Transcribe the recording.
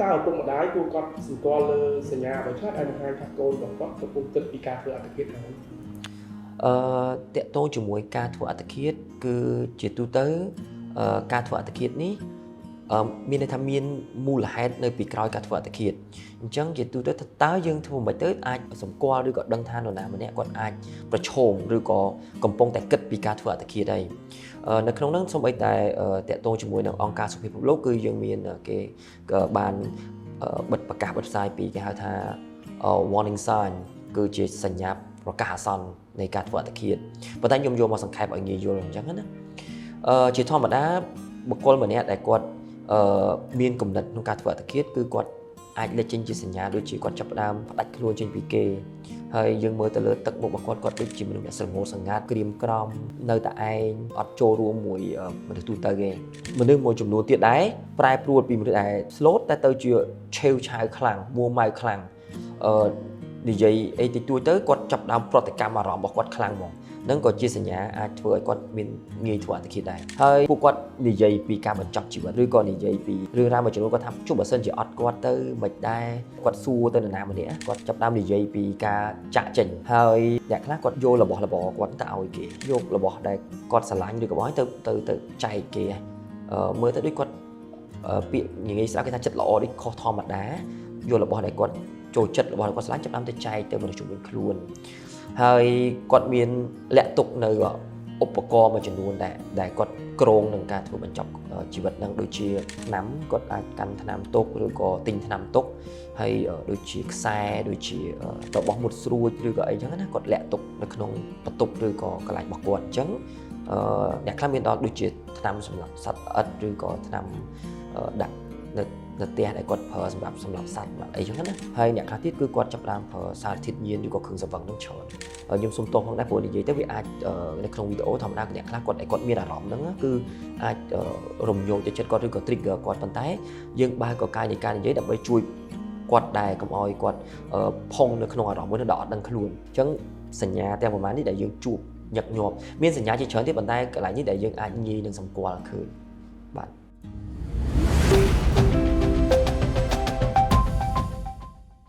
តើឪពុកម្ដាយគួរកត់សម្គាល់លើសញ្ញាអ្វីខ្លះដែលបង្ហាញថាកូនរបស់គាត់កំពុងគិតពីការធ្វើអត្តឃាតហើយតាក់ទងជាមួយការធ្វើអត្តឃាតគឺជាទូទៅការធ្វើអត្តឃាតនេះមានន័យថាមានមូលហេតុនៅពីក្រោយការធ្វើអត្តឃាតអញ្ចឹងជាទូទៅតើយើងធ្វើមិនទៅអាចសម្គាល់ឬក៏ដឹងថានរណាម្នាក់គាត់អាចប្រឈមឬក៏កំពុងតែគិតពីការធ្វើអត្តឃាតហើយនៅក្នុងនោះសូម្បីតែតាក់ទងជាមួយនឹងអង្គការសុខភាពលោកគឺយើងមានគេបានបិទប្រកាសបិទផ្សាយពីគេហៅថា warning sign គឺជាសញ្ញាប្រកាសអាសន្ននៃការធ្វើអត្តឃាតប៉ុន្តែខ្ញុំយកមកសង្ខេបឲ្យងាយយល់អញ្ចឹងណាជាធម្មតាបុគ្គលម្នាក់ដែលគាត់មានគំនិតក្នុងការធ្វើអត្តឃាតគឺគាត់អាចលេចចេញជាសញ្ញាដូចជាគាត់ចាប់ផ្ដើមផ្ដាច់ខ្លួនចេញពីគេហើយយើងមើលទៅលើទឹកមុខរបស់គាត់ដូចជាមនុស្សអ្នកស្រងោលសង្ងាត់ក្រៀមក្រំនៅតែឯងអត់ចូលរួមមួយមនុស្សទូទៅទេមនុស្សមួយចំនួនទៀតដែរប្រែប្រួលពីមនុស្សដែល slot តែទៅជាឆេវឆាវខ្លាំងមួម៉ៅខ្លាំងនិយាយអីតិចតួចទៅគាត់ចាប់ដើមប្រតិកម្មអារម្មណ៍របស់គាត់ខ្លាំងហ្មងនឹងក៏ជាសញ្ញាអាចធ្វើឲ្យគាត់មានងាយធ្វើអត្តឃាតដែរហើយពួកគាត់និយាយពីការបញ្ចប់ជីវិតឬក៏និយាយពីរឿងរ៉ាវមួយចំនួនគាត់ថាជុំបើសិនជាអត់គាត់ទៅមិនដែរគាត់សួរទៅនរណាម្នាក់គាត់ចាប់ដើមនិយាយពីការចាក់ចេញហើយអ្នកខ្លះគាត់យករបស់របរគាត់ទៅឲ្យគេយករបស់ដែលគាត់ស្រឡាញ់ឬក៏បងទៅចែកគេមើលទៅដូចគាត់ពាក្យនិយាយស្ដាប់គេថាចិត្តល្អដូចខុសធម្មតាយករបស់ដែលគាត់ចូលចិត្តរបស់គាត់ស្រឡាញ់ចាប់ដើមទៅចែកទៅមនុស្សជុំវិញខ្លួនហើយគាត់មានលាក់ទុកនៅឧបករណ៍មួយចំនួនដែលគាត់ក្រងនឹងការធ្វើបញ្ចប់ជីវិតនឹងដូចជាថ្នាំគាត់អាចកាន់ថ្នាំទុកឬក៏ទិញថ្នាំទុកហើយដូចជាខ្សែដូចជារបស់មុតស្រួចឬក៏អីចឹងណាគាត់លាក់ទុកនៅក្នុងបន្ទប់ឬក៏កន្លែងរបស់គាត់អញ្ចឹងអ្នកខ្លះមានដល់ដូចជាថ្នាំសម្រាប់សត្វល្អិតឬក៏ថ្នាំដាក់នៅផ្ទះដែលគាត់ប្រើសម្រាប់សត្វអីចឹងណាហើយអ្នកខ្លះទៀតគឺគាត់ចាប់ផ្ដើមប្រើសារធាតុញៀនឬក៏គ្រឿងសង្វឹងនឹងច្រើនខ្ញុំសុំទោសផងដែរព្រោះនិយាយទៅវាអាចនៅក្នុងវីដេអូធម្មតាអ្នកខ្លះគាត់មានអារម្មណ៍ហ្នឹងគឺអាចរំញោចទៅចិត្តគាត់ឬក៏ trigger គាត់ប៉ុន្តែយើងបើកកាយនៃការនិយាយដើម្បីជួយគាត់ដែរកុំឲ្យគាត់ផុងនៅក្នុងអារម្មណ៍មួយនោះដល់អត់ដឹងខ្លួនអញ្ចឹងសញ្ញាទាំងប្រហែលនេះដែលយើងជួបញឹកញាប់មានសញ្ញាជាច្រើនទៀតប៉ុន្តែកន្លែងនេះដែលយើងអាចងាយនឹងសម្គាល់ឃើញបាទ